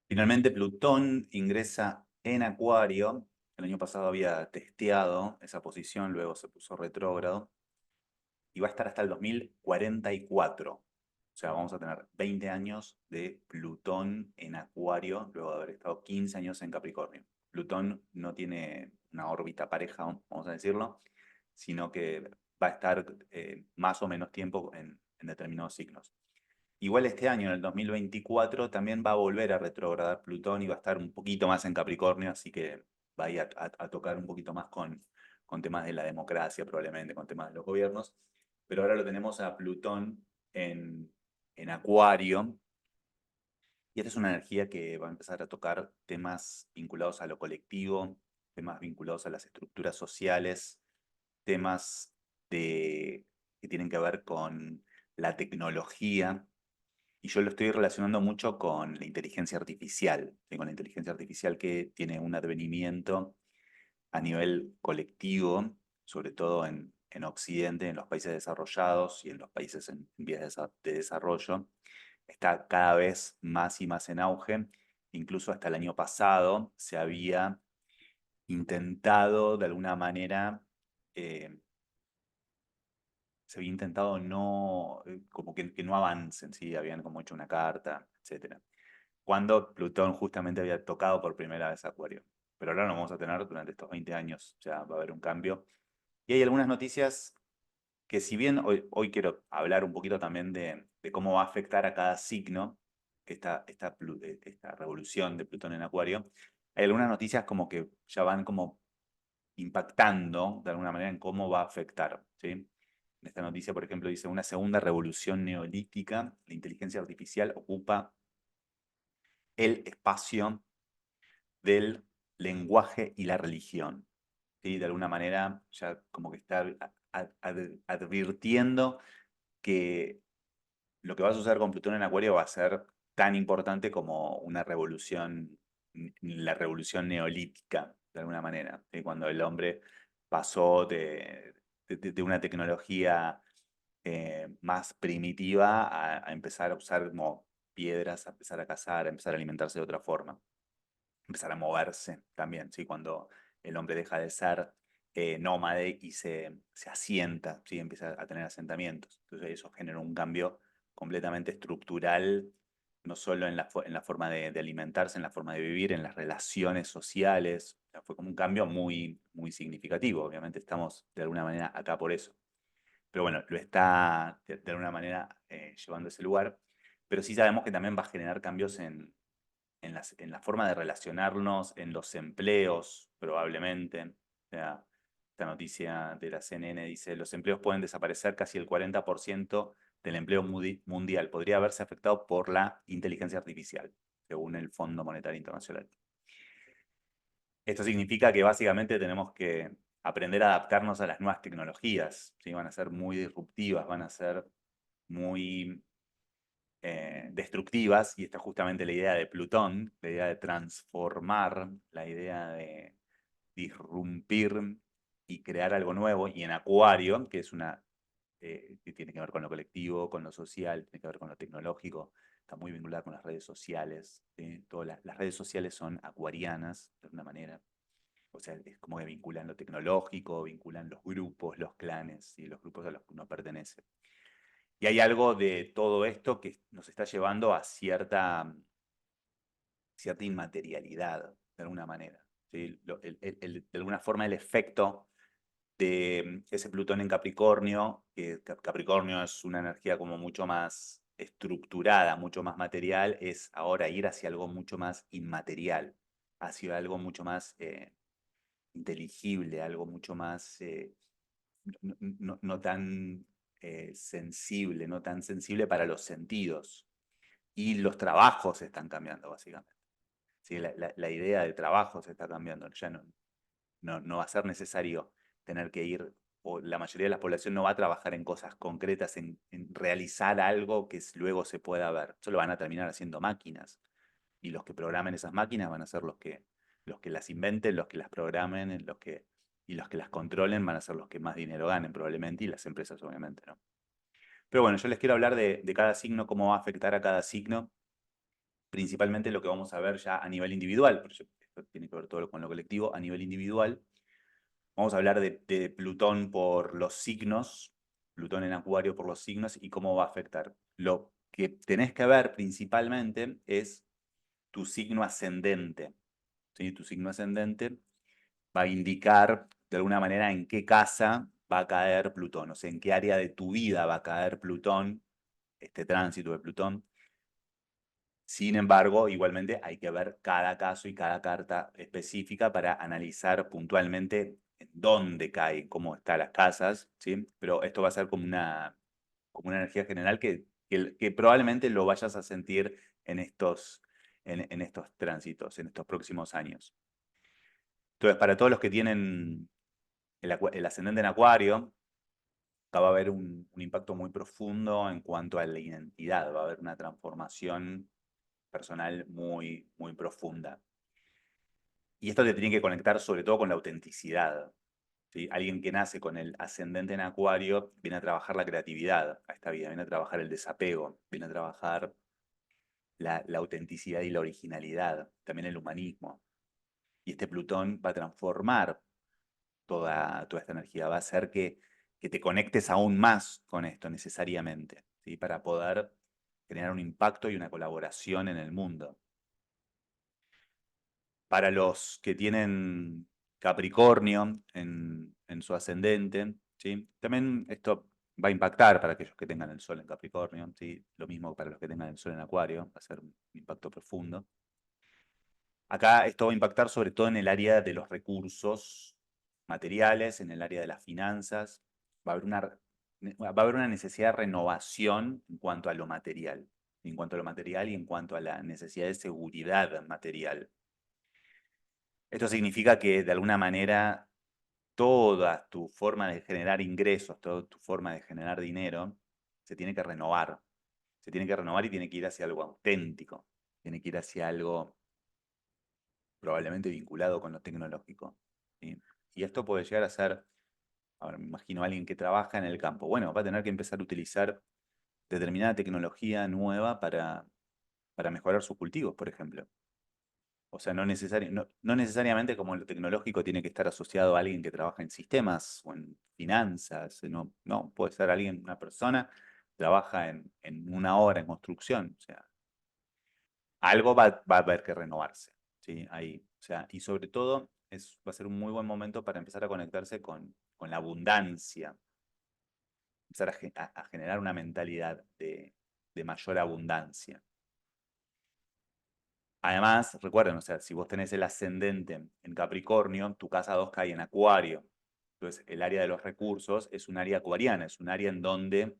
Finalmente Plutón ingresa en Acuario. El año pasado había testeado esa posición, luego se puso retrógrado y va a estar hasta el 2044. O sea, vamos a tener 20 años de Plutón en Acuario, luego de haber estado 15 años en Capricornio. Plutón no tiene una órbita pareja, vamos a decirlo, sino que va a estar más o menos tiempo en determinados signos. Igual este año, en el 2024, también va a volver a retrogradar Plutón y va a estar un poquito más en Capricornio, así que va a ir a tocar un poquito más con temas de la democracia, probablemente, con temas de los gobiernos. Pero ahora lo tenemos a Plutón en Acuario, y esta es una energía que va a empezar a tocar temas vinculados a lo colectivo, temas vinculados a las estructuras sociales, temas que tienen que ver con la tecnología, y yo lo estoy relacionando mucho con la inteligencia artificial, ¿sí? Con la inteligencia artificial que tiene un advenimiento a nivel colectivo, sobre todo en Occidente, en los países desarrollados y en los países en vías de desarrollo. Está cada vez más y más en auge. Incluso hasta el año pasado se había intentado de alguna manera eh, se había intentado no, como que no avancen, ¿sí? Habían como hecho una carta, etcétera. Cuando Plutón justamente había tocado por primera vez Acuario. Pero ahora lo vamos a tener durante estos 20 años, ya va a haber un cambio. Y hay algunas noticias que si bien hoy quiero hablar un poquito también de cómo va a afectar a cada signo esta revolución de Plutón en Acuario, hay algunas noticias como que ya van como impactando de alguna manera en cómo va a afectar, ¿sí? En esta noticia, por ejemplo, dice: una segunda revolución neolítica, la inteligencia artificial ocupa el espacio del lenguaje y la religión, ¿sí? De alguna manera ya como que está advirtiendo que lo que va a suceder con Plutón en Acuario va a ser tan importante como una revolución, la revolución neolítica, de alguna manera, ¿sí? Cuando el hombre pasó de una tecnología más primitiva a empezar a usar como piedras, a empezar a cazar, a empezar a alimentarse de otra forma, empezar a moverse también, ¿sí? Cuando el hombre deja de ser nómade y se asienta, ¿sí? Empieza a tener asentamientos. Entonces eso genera un cambio completamente estructural, no solo en la forma de alimentarse, en la forma de vivir, en las relaciones sociales. O sea, fue como un cambio muy, muy significativo. Obviamente estamos de alguna manera acá por eso. Pero bueno, lo está de alguna manera llevando a ese lugar. Pero sí sabemos que también va a generar cambios en la forma de relacionarnos, en los empleos, probablemente. O sea, esta noticia de la CNN dice: los empleos pueden desaparecer, casi el 40% del empleo mundial podría haberse afectado por la inteligencia artificial, según el Fondo Monetario Internacional. Esto significa que básicamente tenemos que aprender a adaptarnos a las nuevas tecnologías, ¿sí? Van a ser muy disruptivas, van a ser muy destructivas, y esta es justamente la idea de Plutón, la idea de transformar, la idea de disrumpir y crear algo nuevo. Y en Acuario, que es que tiene que ver con lo colectivo, con lo social, tiene que ver con lo tecnológico, está muy vinculada con las redes sociales, ¿sí? Todas las redes sociales son acuarianas, de alguna manera. O sea, es como que vinculan lo tecnológico, vinculan los grupos, los clanes y los grupos a los que uno pertenece. Y hay algo de todo esto que nos está llevando a cierta inmaterialidad, de alguna manera, ¿sí? De alguna forma el efecto de ese Plutón en Capricornio, que Capricornio es una energía como mucho más estructurada, mucho más material, es ahora ir hacia algo mucho más inmaterial, hacia algo mucho más inteligible, algo mucho más no tan sensible, no tan sensible para los sentidos. Y los trabajos están cambiando, básicamente. ¿Sí? La idea de trabajo se está cambiando. Ya no va a ser necesario tener que ir, o la mayoría de la población no va a trabajar en cosas concretas, en realizar algo que luego se pueda ver. Eso lo van a terminar haciendo máquinas. Y los que programen esas máquinas van a ser los que las inventen, los que las programen, y los que las controlen van a ser los que más dinero ganen probablemente, y las empresas obviamente, ¿no? Pero bueno, yo les quiero hablar de cada signo, cómo va a afectar a cada signo, principalmente lo que vamos a ver ya a nivel individual, porque esto tiene que ver todo con lo colectivo, a nivel individual. Vamos a hablar de Plutón por los signos, Plutón en Acuario por los signos y cómo va a afectar. Lo que tenés que ver principalmente es tu signo ascendente. ¿Sí? Tu signo ascendente va a indicar de alguna manera en qué casa va a caer Plutón, o sea, en qué área de tu vida va a caer Plutón, este tránsito de Plutón. Sin embargo, igualmente hay que ver cada caso y cada carta específica para analizar puntualmente en dónde cae, cómo están las casas, ¿sí? Pero esto va a ser como una energía general que probablemente lo vayas a sentir en estos tránsitos, en estos próximos años. Entonces, para todos los que tienen el ascendente en Acuario, acá va a haber un impacto muy profundo en cuanto a la identidad, va a haber una transformación personal muy, muy profunda. Y esto te tiene que conectar sobre todo con la autenticidad. ¿Sí? Alguien que nace con el ascendente en Acuario viene a trabajar la creatividad a esta vida, viene a trabajar el desapego, viene a trabajar la autenticidad y la originalidad, también el humanismo. Y este Plutón va a transformar toda esta energía, va a hacer que te conectes aún más con esto necesariamente, ¿sí? Para poder generar un impacto y una colaboración en el mundo. Para los que tienen Capricornio en su ascendente, ¿sí? También esto va a impactar para aquellos que tengan el Sol en Capricornio, ¿sí? Lo mismo para los que tengan el Sol en Acuario, va a ser un impacto profundo. Acá esto va a impactar sobre todo en el área de los recursos materiales, en el área de las finanzas. Va a haber una necesidad de renovación en cuanto a lo material, en cuanto a lo material y en cuanto a la necesidad de seguridad material. Esto significa que de alguna manera toda tu forma de generar ingresos, toda tu forma de generar dinero, se tiene que renovar. Se tiene que renovar y tiene que ir hacia algo auténtico. Tiene que ir hacia algo probablemente vinculado con lo tecnológico. ¿Sí? Y esto puede llegar a ser, ahora me imagino a alguien que trabaja en el campo. Bueno, va a tener que empezar a utilizar determinada tecnología nueva para mejorar sus cultivos, por ejemplo. O sea, no necesariamente como lo tecnológico tiene que estar asociado a alguien que trabaja en sistemas o en finanzas. No, puede ser alguien, una persona, trabaja en una obra, en construcción. O sea, algo va a haber que renovarse. ¿Sí? Ahí. O sea, y sobre todo va a ser un muy buen momento para empezar a conectarse con la abundancia. Empezar a generar una mentalidad de mayor abundancia. Además, recuerden, o sea, si vos tenés el ascendente en Capricornio, tu casa 2 cae en Acuario. Entonces, el área de los recursos es un área acuariana, es un área en donde,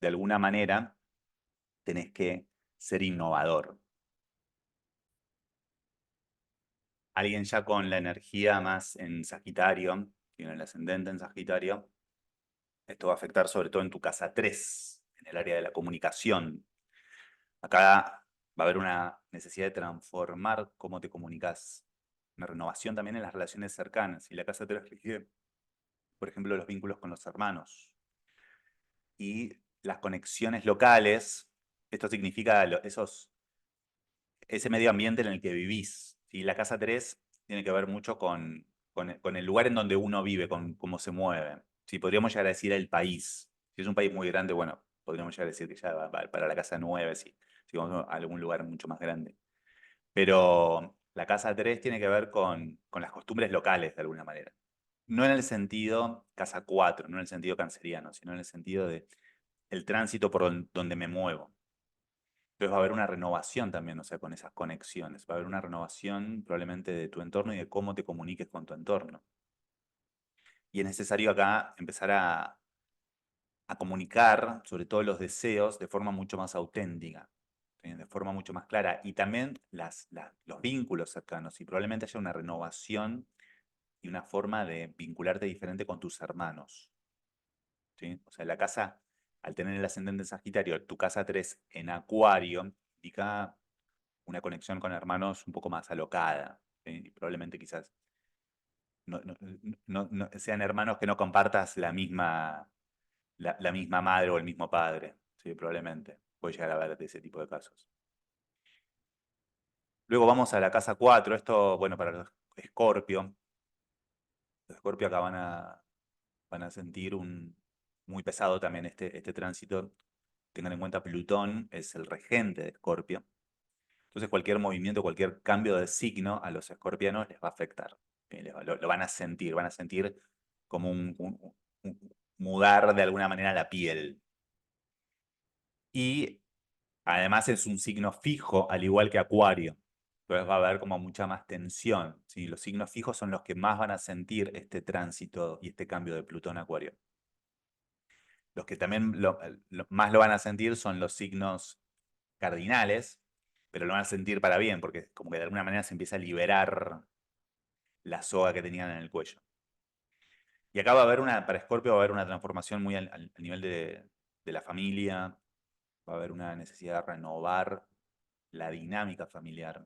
de alguna manera, tenés que ser innovador. Alguien ya con la energía más en Sagitario, tiene el ascendente en Sagitario, esto va a afectar sobre todo en tu casa 3, en el área de la comunicación. Acá va a haber una necesidad de transformar cómo te comunicas, una renovación también en las relaciones cercanas. Y la casa 3 rige, por ejemplo, los vínculos con los hermanos. Y las conexiones locales, esto significa ese medio ambiente en el que vivís. ¿Sí? La casa 3 tiene que ver mucho con el lugar en donde uno vive, con cómo se mueve. ¿Sí? Podríamos llegar a decir el país. Si es un país muy grande, bueno, podríamos llegar a decir que ya va para la casa 9, si vamos a algún lugar mucho más grande. Pero la casa 3 tiene que ver con las costumbres locales, de alguna manera. No en el sentido casa 4, no en el sentido canceriano, sino en el sentido de el tránsito por donde me muevo. Entonces va a haber una renovación también, o sea, con esas conexiones. Va a haber una renovación probablemente de tu entorno y de cómo te comuniques con tu entorno. Y es necesario acá empezar a comunicar, sobre todo los deseos, de forma mucho más auténtica, ¿sí? De forma mucho más clara. Y también los vínculos cercanos. Y probablemente haya una renovación y una forma de vincularte diferente con tus hermanos. ¿Sí? O sea, la casa, al tener el ascendente en Sagitario, tu casa 3 en Acuario, indica una conexión con hermanos un poco más alocada. ¿Sí? Y probablemente quizás no sean hermanos que no compartas la misma madre o el mismo padre. ¿Sí? Probablemente puede llegar a haber de ese tipo de casos. Luego vamos a la casa 4. Esto, bueno, para los Escorpio. Los Escorpio acá van a sentir muy pesado también este tránsito. Tengan en cuenta, Plutón es el regente de Escorpio. Entonces cualquier movimiento, cualquier cambio de signo a los escorpianos les va a afectar. Lo van a sentir como un mudar de alguna manera la piel. Y además es un signo fijo, al igual que Acuario. Entonces va a haber como mucha más tensión, ¿sí? Los signos fijos son los que más van a sentir este tránsito y este cambio de Plutón a Acuario. Los que también más lo van a sentir son los signos cardinales, pero lo van a sentir para bien, porque como que de alguna manera se empieza a liberar la soga que tenían en el cuello. Y acá va a haber para Scorpio va a haber una transformación muy al nivel de la familia, va a haber una necesidad de renovar la dinámica familiar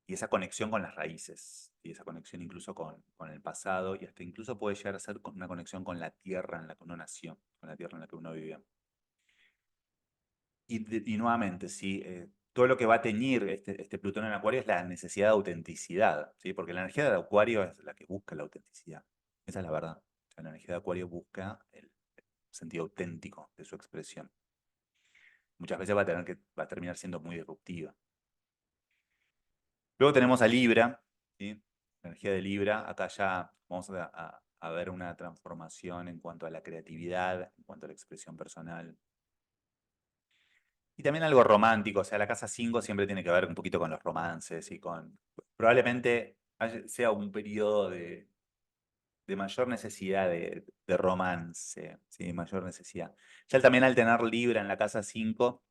y esa conexión con las raíces, y esa conexión incluso con el pasado, y hasta incluso puede llegar a ser una conexión con la tierra en la que uno nació, con la tierra en la que uno vivió. Y nuevamente, ¿sí? Todo lo que va a teñir este Plutón en Acuario es la necesidad de autenticidad, ¿sí? Porque la energía de Acuario es la que busca la autenticidad. Esa es la verdad. O sea, la energía de Acuario busca el sentido auténtico de su expresión. Muchas veces va a terminar siendo muy disruptiva. Luego tenemos a Libra, ¿sí? La energía de Libra. Acá ya vamos a ver una transformación en cuanto a la creatividad, en cuanto a la expresión personal. Y también algo romántico, o sea, la casa 5 siempre tiene que ver un poquito con los romances y con... Probablemente sea un periodo de mayor necesidad de romance, ¿sí? Mayor necesidad. Ya también al tener Libra en la casa 5,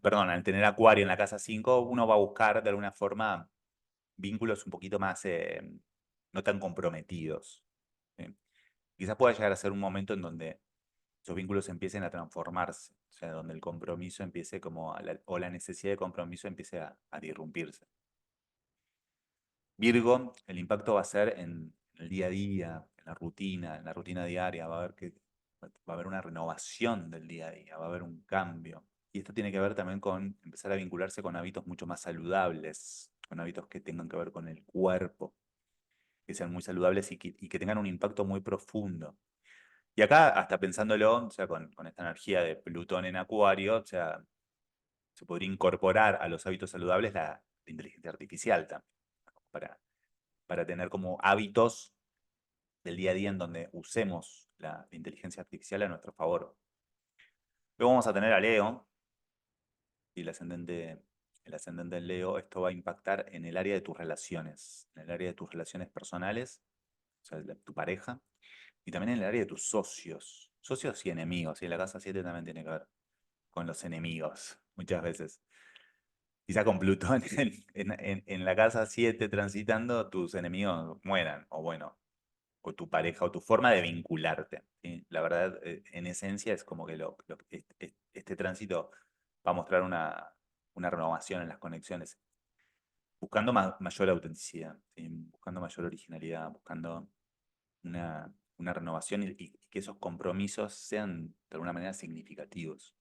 perdón, al tener Acuario en la casa 5, uno va a buscar de alguna forma vínculos un poquito más no tan comprometidos, ¿sí? Quizás pueda llegar a ser un momento en donde esos vínculos empiecen a transformarse, o sea, donde el compromiso empiece o la necesidad de compromiso empiece a disrumpirse. Virgo, el impacto va a ser en el día a día, en la rutina diaria, va a haber una renovación del día a día, va a haber un cambio. Y esto tiene que ver también con empezar a vincularse con hábitos mucho más saludables, con hábitos que tengan que ver con el cuerpo, que sean muy saludables y que tengan un impacto muy profundo. Y acá, hasta pensándolo, o sea, con esta energía de Plutón en Acuario, o sea, se podría incorporar a los hábitos saludables la inteligencia artificial también, para, para tener como hábitos del día a día en donde usemos la inteligencia artificial a nuestro favor. Luego vamos a tener a Leo, y el ascendente en Leo. Esto va a impactar en el área de tus relaciones, en el área de tus relaciones personales, o sea, de tu pareja, y también en el área de tus socios y enemigos. Y la casa 7 también tiene que ver con los enemigos, muchas veces. Quizá con Plutón en la casa 7 transitando, tus enemigos mueran, o bueno, o tu pareja, o tu forma de vincularte, ¿sí? La verdad, en esencia, es como que este tránsito va a mostrar una renovación en las conexiones, buscando mayor autenticidad, ¿sí? Buscando mayor originalidad, buscando una renovación y que esos compromisos sean de alguna manera significativos.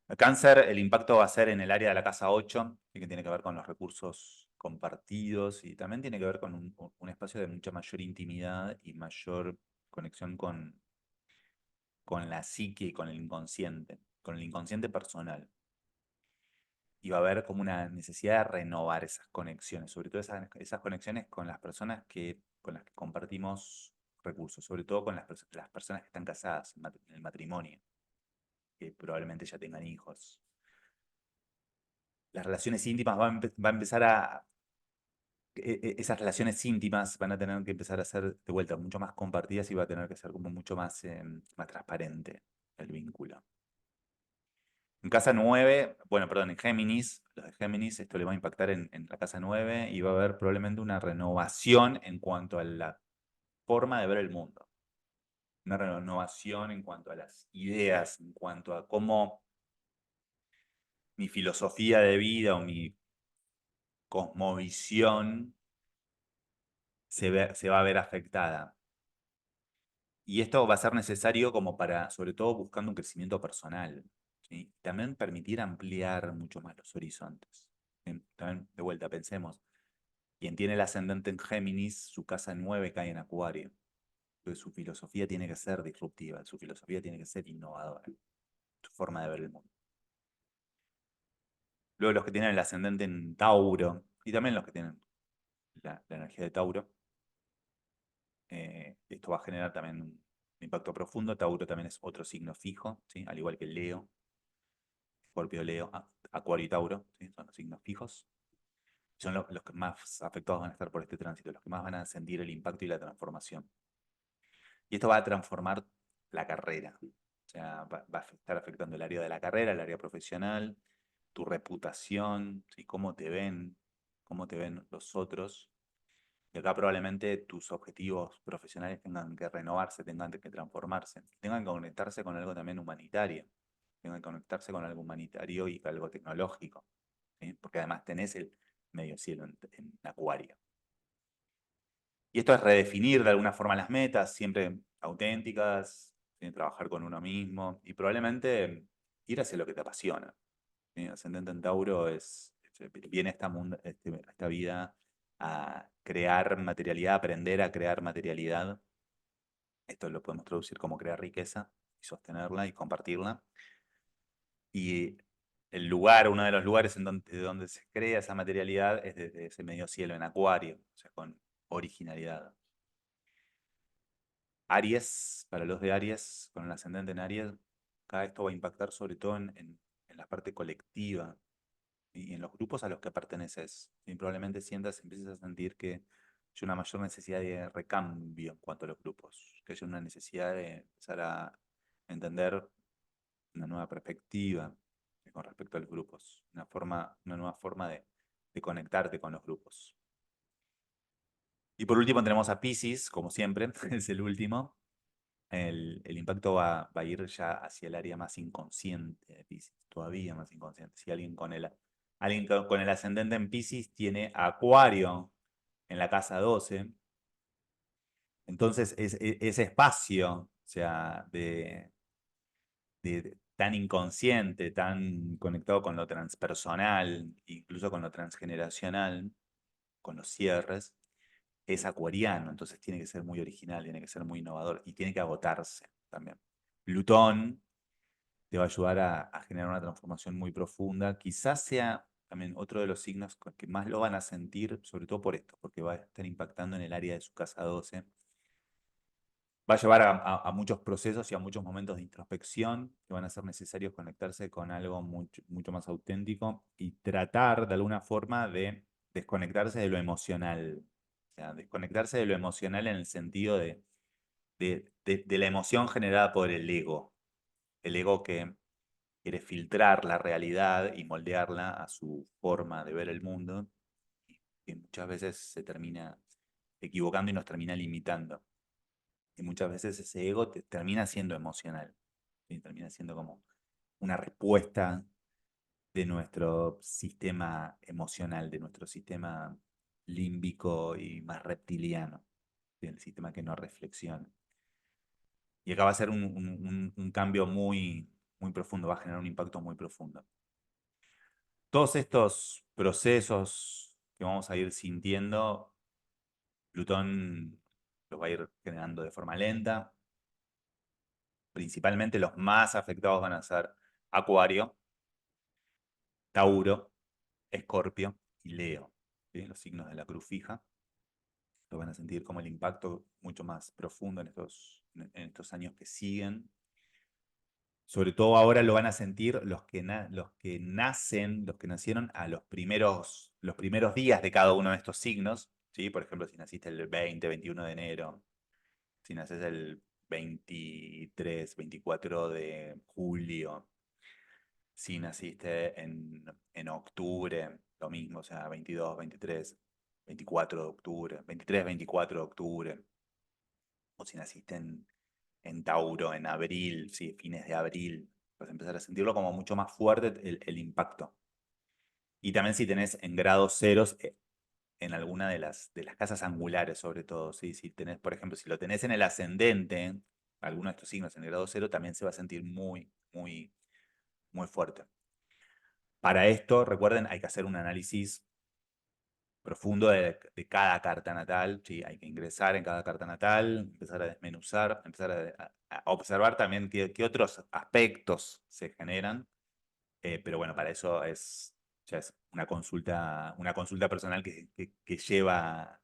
El Cáncer, el impacto va a ser en el área de la casa 8, que tiene que ver con los recursos compartidos y también tiene que ver con un espacio de mucha mayor intimidad y mayor conexión con la psique y con el inconsciente personal. Y va a haber como una necesidad de renovar esas conexiones, sobre todo esas conexiones con las personas con las que compartimos recursos, sobre todo con las personas que están casadas en el matrimonio, que probablemente ya tengan hijos. Las relaciones íntimas va a empezar esas relaciones íntimas van a tener que empezar a ser de vuelta mucho más compartidas y va a tener que ser como mucho más transparente el vínculo. En casa 9, bueno, perdón, en Géminis, los de Géminis, esto le va a impactar en la casa 9 y va a haber probablemente una renovación en cuanto a la forma de ver el mundo. Una renovación en cuanto a las ideas, en cuanto a cómo mi filosofía de vida o mi cosmovisión se va a ver afectada. Y esto va a ser necesario como para, sobre todo buscando un crecimiento personal. ¿sí? También permitir ampliar mucho más los horizontes. ¿Sí? También, de vuelta, pensemos, quien tiene el ascendente en Géminis, su casa 9 cae en Acuario. Entonces su filosofía tiene que ser disruptiva, su filosofía tiene que ser innovadora, su forma de ver el mundo. Luego los que tienen el ascendente en Tauro, y también los que tienen la energía de Tauro, esto va a generar también un impacto profundo. Tauro también es otro signo fijo, ¿sí? Al igual que Leo, Escorpio, Leo, Acuario y Tauro, ¿sí? Son los signos fijos. Son los que más afectados van a estar por este tránsito, los que más van a sentir el impacto y la transformación. Y esto va a transformar la carrera. O sea, va a estar afectando el área de la carrera, el área profesional, tu reputación, ¿sí? Cómo te ven los otros. Y acá probablemente tus objetivos profesionales tengan que renovarse, tengan que transformarse, tengan que conectarse con algo también humanitario, tengan que conectarse con algo humanitario y algo tecnológico, ¿sí? Porque además tenés el medio cielo en Acuario. Y esto es redefinir de alguna forma las metas, siempre auténticas, ¿sí? Trabajar con uno mismo y probablemente ir hacia lo que te apasiona. ¿Sí? Ascendente en Tauro viene esta vida a crear materialidad, aprender a crear materialidad. Esto lo podemos traducir como crear riqueza y sostenerla y compartirla. Y uno de los lugares de donde se crea esa materialidad es desde ese medio cielo en Acuario, o sea, con originalidad. Aries, para los de Aries, con el ascendente en Aries, cada esto va a impactar sobre todo en la parte colectiva y en los grupos a los que perteneces. Y probablemente empieces a sentir que hay una mayor necesidad de recambio en cuanto a los grupos, que hay una necesidad de empezar a entender una nueva perspectiva con respecto a los grupos, una nueva forma de conectarte con los grupos. Y por último tenemos a Pisces, como siempre, es el último. El impacto va a ir ya hacia el área más inconsciente de Pisces, todavía más inconsciente. Si alguien con el ascendente en Pisces tiene Acuario en la casa 12, entonces ese espacio, o sea, tan inconsciente, tan conectado con lo transpersonal, incluso con lo transgeneracional, con los cierres, es acuariano, entonces tiene que ser muy original, tiene que ser muy innovador y tiene que agotarse también. Plutón te va a ayudar a generar una transformación muy profunda. Quizás sea también otro de los signos que más lo van a sentir, sobre todo por esto, porque va a estar impactando en el área de su casa 12. Va a llevar a muchos procesos y a muchos momentos de introspección que van a ser necesarios conectarse con algo mucho, mucho más auténtico y tratar de alguna forma de desconectarse de lo emocional. O sea, desconectarse de lo emocional en el sentido de la emoción generada por el ego. El ego que quiere filtrar la realidad y moldearla a su forma de ver el mundo, y que muchas veces se termina equivocando y nos termina limitando. Y muchas veces ese ego termina siendo emocional, ¿sí? Termina siendo como una respuesta de nuestro sistema emocional, de nuestro sistema límbico y más reptiliano, del sistema que no reflexiona. Y acá va a ser un cambio muy profundo, va a generar un impacto muy profundo. Todos estos procesos que vamos a ir sintiendo, Plutón los va a ir generando de forma lenta. Principalmente los más afectados van a ser Acuario, Tauro, Escorpio y Leo, ¿sí? Los signos de la cruz fija. Lo van a sentir como el impacto mucho más profundo en estos años que siguen. Sobre todo ahora lo van a sentir los que nacen, los que nacieron a los primeros días de cada uno de estos signos, ¿sí? Por ejemplo, si naciste el 20, 21 de enero, si naces el 23, 24 de julio, si naciste en octubre, lo mismo, o sea, 22, 23, 24 de octubre, 23, 24 de octubre, o si naciste en Tauro, en abril, sí, fines de abril, vas a empezar a sentirlo como mucho más fuerte el impacto. Y también si tenés en grados ceros en alguna de las casas angulares, sobre todo, ¿sí? Si tenés, por ejemplo, si lo tenés en el ascendente, alguno de estos signos en el grado cero, también se va a sentir muy, muy muy fuerte. Para esto, recuerden, hay que hacer un análisis profundo de cada carta natal, ¿sí? Hay que ingresar en cada carta natal, empezar a desmenuzar, empezar a observar también qué otros aspectos se generan, pero bueno, para eso ya es una consulta personal que lleva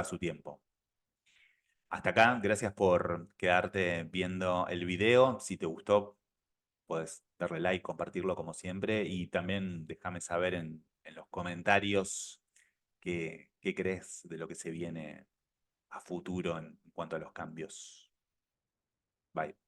su tiempo. Hasta acá, gracias por quedarte viendo el video. Si te gustó, puedes darle like, compartirlo como siempre y también déjame saber en los comentarios qué crees de lo que se viene a futuro en cuanto a los cambios. Bye.